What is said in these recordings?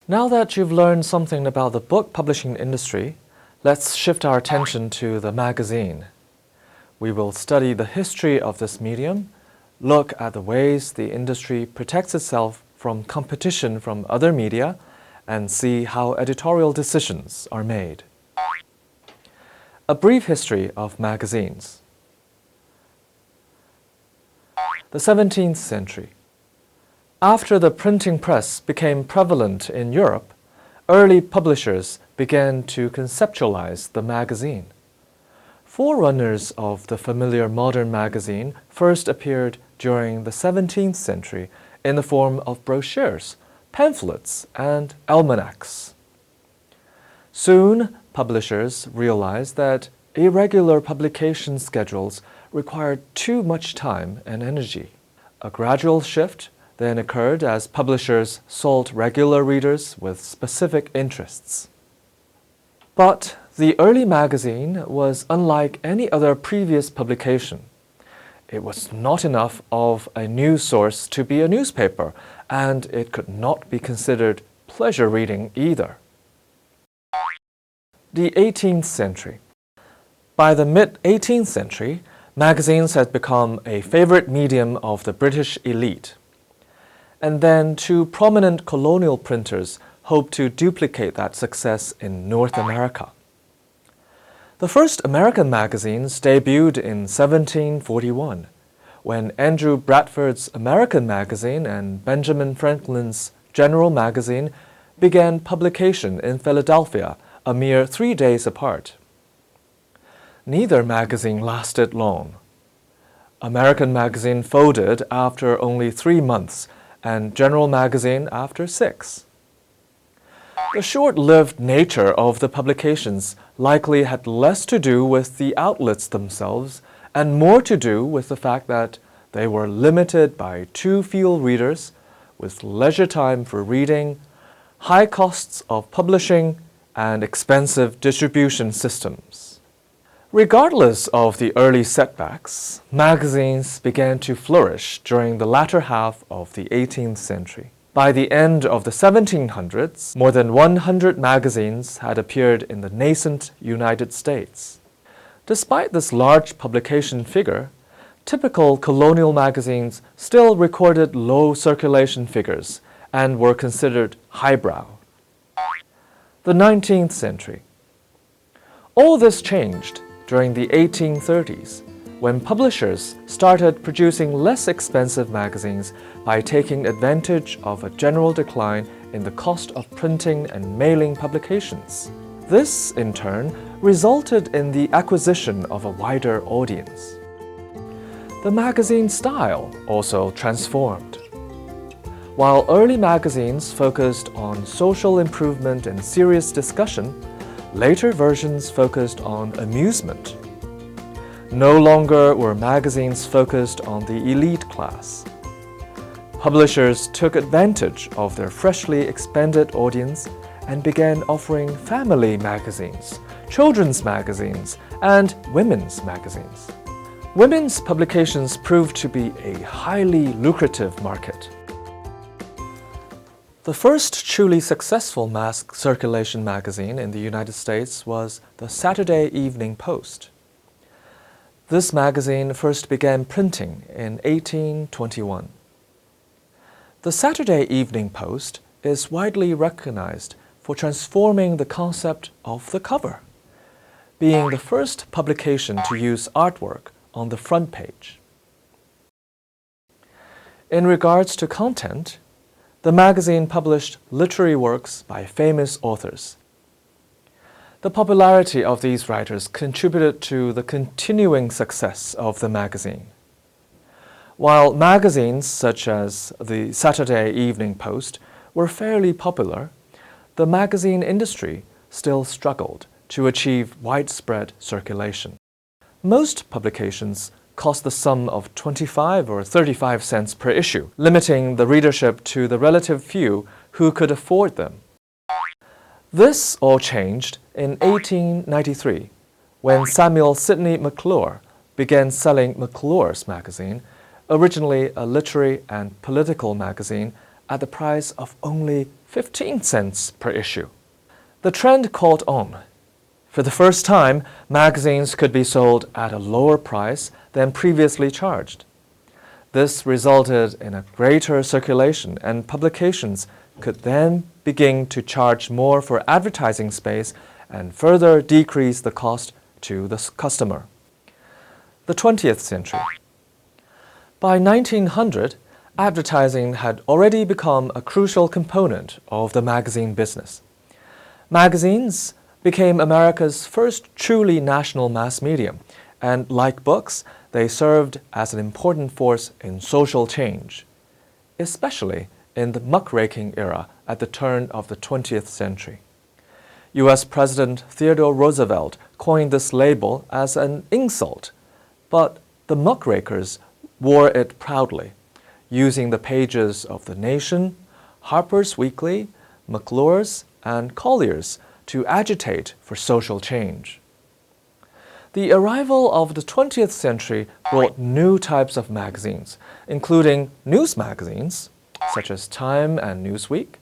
Now that you've learned something about the book publishing industry, let's shift our attention to the magazine. We will study the history of this medium, look at the ways the industry protects itself from competition from other media, and see how editorial decisions are made. A brief history of magazines. The 17th century. After the printing press became prevalent in Europe, early publishers began to conceptualize the magazine. Forerunners of the familiar modern magazine first appeared during the 17th century in the form of brochures, pamphlets, and almanacs. Soon, publishers realized that irregular publication schedules required too much time and energy. A gradual shift then occurred as publishers sought regular readers with specific interests. But the early magazine was unlike any other previous publication. It was not enough of a news source to be a newspaper, and it could not be considered pleasure reading either. The 18th century. By the mid-18th century, magazines had become a favorite medium of the British elite. And then two prominent colonial printers hoped to duplicate that success in North America. The first American magazines debuted in 1741, when Andrew Bradford's American Magazine and Benjamin Franklin's General Magazine began publication in Philadelphia a mere 3 days apart. Neither magazine lasted long. American Magazine folded after only 3 months, and General Magazine after 6. The short-lived nature of the publications likely had less to do with the outlets themselves and more to do with the fact that they were limited by too few readers, with leisure time for reading, high costs of publishing, and expensive distribution systems. Regardless of the early setbacks, magazines began to flourish during the latter half of the 18th century. By the end of the 1700s, more than 100 magazines had appeared in the nascent United States. Despite this large publication figure, typical colonial magazines still recorded low circulation figures and were considered highbrow. The 19th century. All this changed during the 1830s, when publishers started producing less expensive magazines by taking advantage of a general decline in the cost of printing and mailing publications. This, in turn, resulted in the acquisition of a wider audience. The magazine style also transformed. While early magazines focused on social improvement and serious discussion, later versions focused on amusement. No longer were magazines focused on the elite class. Publishers took advantage of their freshly expanded audience and began offering family magazines, children's magazines, and women's magazines. Women's publications proved to be a highly lucrative market. The first truly successful mass circulation magazine in the United States was the Saturday Evening Post. This magazine first began printing in 1821. The Saturday Evening Post is widely recognized for transforming the concept of the cover, being the first publication to use artwork on the front page. In regards to content, the magazine published literary works by famous authors. The popularity of these writers contributed to the continuing success of the magazine. While magazines such as the Saturday Evening Post were fairly popular, the magazine industry still struggled to achieve widespread circulation. Most publications cost the sum of 25 or 35 cents per issue, limiting the readership to the relative few who could afford them. This all changed in 1893, when Samuel Sidney McClure began selling McClure's magazine, originally a literary and political magazine, at the price of only 15 cents per issue. The trend caught on. For the first time, magazines could be sold at a lower price than previously charged. This resulted in a greater circulation, and publications could then begin to charge more for advertising space and further decrease the cost to the customer. The 20th century. By 1900, advertising had already become a crucial component of the magazine business. Magazines became America's first truly national mass medium, and like books, they served as an important force in social change, especially in the muckraking era at the turn of the 20th century. U.S. President Theodore Roosevelt coined this label as an insult, but the muckrakers wore it proudly, using the pages of The Nation, Harper's Weekly, McClure's, and Collier's to agitate for social change. The arrival of the 20th century brought new types of magazines, including news magazines, such as Time and Newsweek,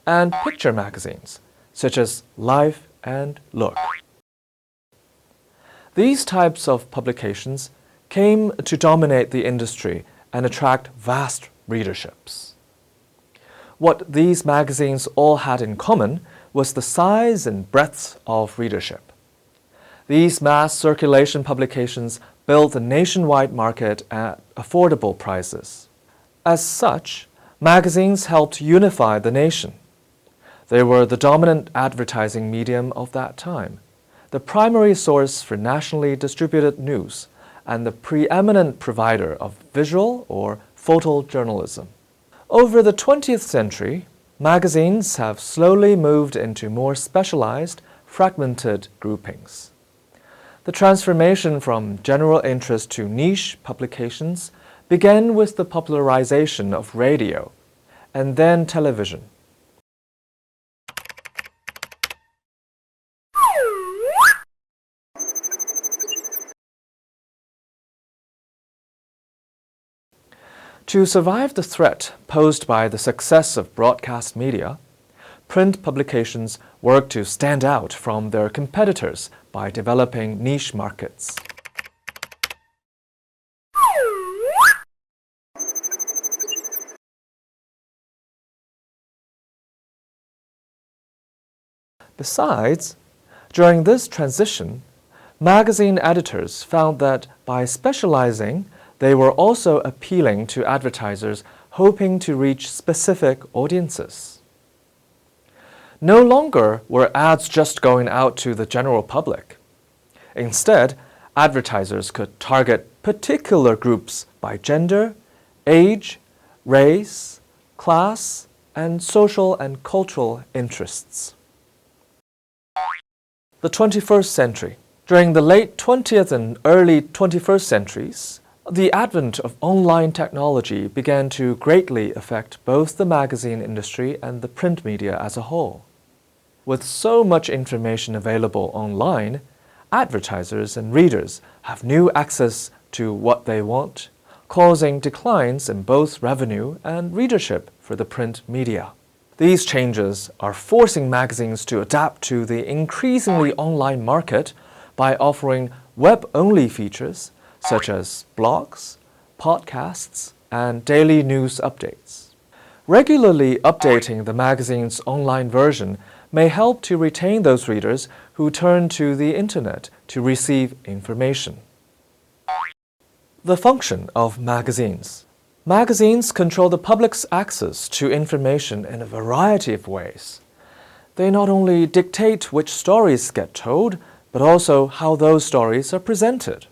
and picture magazines, such as Life and Look. These types of publications came to dominate the industry and attract vast readerships. What these magazines all had in common was the size and breadth of readership. These mass circulation publications built a nationwide market at affordable prices. As such, magazines helped unify the nation. They were the dominant advertising medium of that time, the primary source for nationally distributed news, and the preeminent provider of visual or photojournalism. Over the 20th century, magazines have slowly moved into more specialized, fragmented groupings. The transformation from general interest to niche publications began with the popularization of radio and then television. To survive the threat posed by the success of broadcast media, print publications worked to stand out from their competitors by developing niche markets. Besides, during this transition, magazine editors found that by specializing, they were also appealing to advertisers hoping to reach specific audiences. No longer were ads just going out to the general public. Instead, advertisers could target particular groups by gender, age, race, class, and social and cultural interests. The 21st century. During the late 20th and early 21st centuries, the advent of online technology began to greatly affect both the magazine industry and the print media as a whole. With so much information available online, advertisers and readers have new access to what they want, causing declines in both revenue and readership for the print media. These changes are forcing magazines to adapt to the increasingly online market by offering web-only features such as blogs, podcasts, and daily news updates. Regularly updating the magazine's online version may help to retain those readers who turn to the internet to receive information. The function of magazines. Magazines control the public's access to information in a variety of ways. They not only dictate which stories get told, but also how those stories are presented.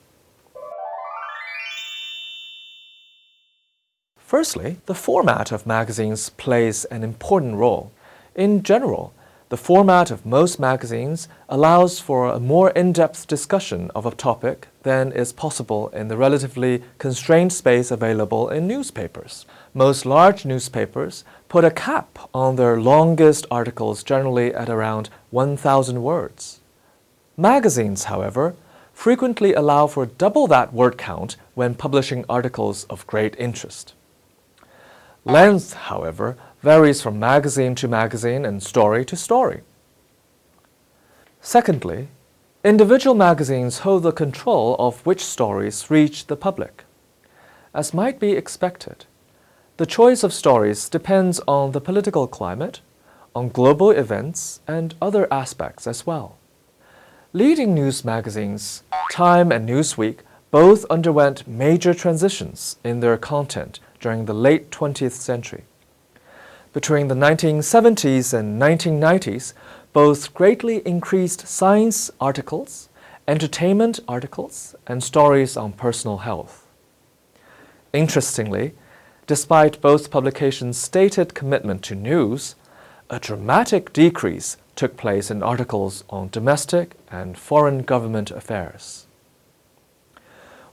Firstly, the format of magazines plays an important role. In general, the format of most magazines allows for a more in-depth discussion of a topic than is possible in the relatively constrained space available in newspapers. Most large newspapers put a cap on their longest articles, generally at around 1,000 words. Magazines, however, frequently allow for double that word count when publishing articles of great interest. Length, however, varies from magazine to magazine and story to story. Secondly, individual magazines hold the control of which stories reach the public. As might be expected, the choice of stories depends on the political climate, on global events, and other aspects as well. Leading news magazines, Time and Newsweek, both underwent major transitions in their content during the late 20th century. Between the 1970s and 1990s, both greatly increased science articles, entertainment articles, and stories on personal health. Interestingly, despite both publications' stated commitment to news, a dramatic decrease took place in articles on domestic and foreign government affairs.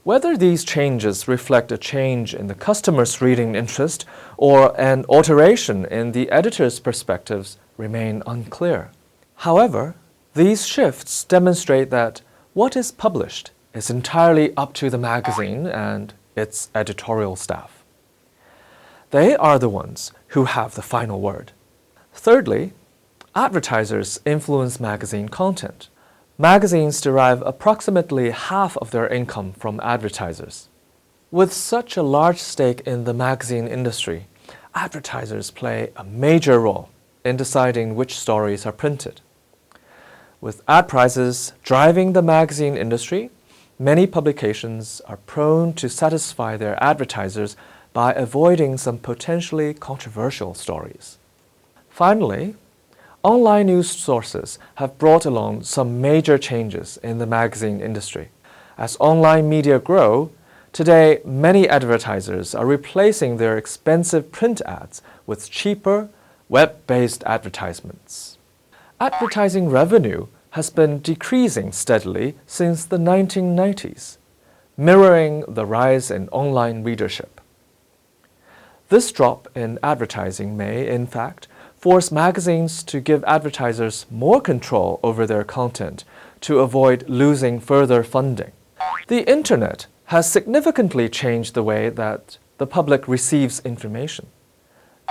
Whether these changes reflect a change in the customer's reading interest or an alteration in the editor's perspectives remain unclear. However, these shifts demonstrate that what is published is entirely up to the magazine and its editorial staff. They are the ones who have the final word. Thirdly, advertisers influence magazine content. Magazines derive approximately half of their income from advertisers. With such a large stake in the magazine industry, advertisers play a major role in deciding which stories are printed. With ad prices driving the magazine industry, many publications are prone to satisfy their advertisers by avoiding some potentially controversial stories. Finally, online news sources have brought along some major changes in the magazine industry. As online media grow, today many advertisers are replacing their expensive print ads with cheaper, web-based advertisements. Advertising revenue has been decreasing steadily since the 1990s, mirroring the rise in online readership. This drop in advertising may, in fact, force magazines to give advertisers more control over their content to avoid losing further funding. The internet has significantly changed the way that the public receives information.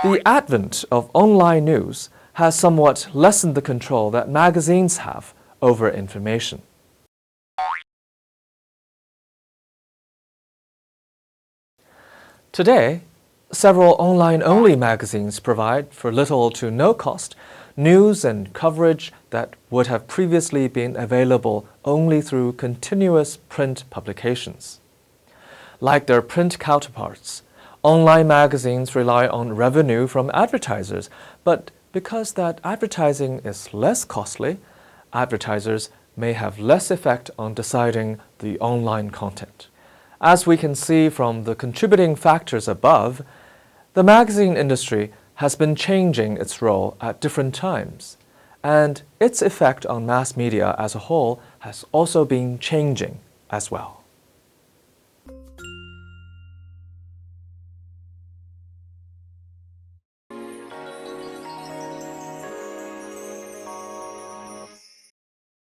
The advent of online news has somewhat lessened the control that magazines have over information. Today, several online-only magazines provide, for little to no cost, news and coverage that would have previously been available only through continuous print publications. Like their print counterparts, online magazines rely on revenue from advertisers, but because that advertising is less costly, advertisers may have less effect on deciding the online content. As we can see from the contributing factors above, the magazine industry has been changing its role at different times, and its effect on mass media as a whole has also been changing as well.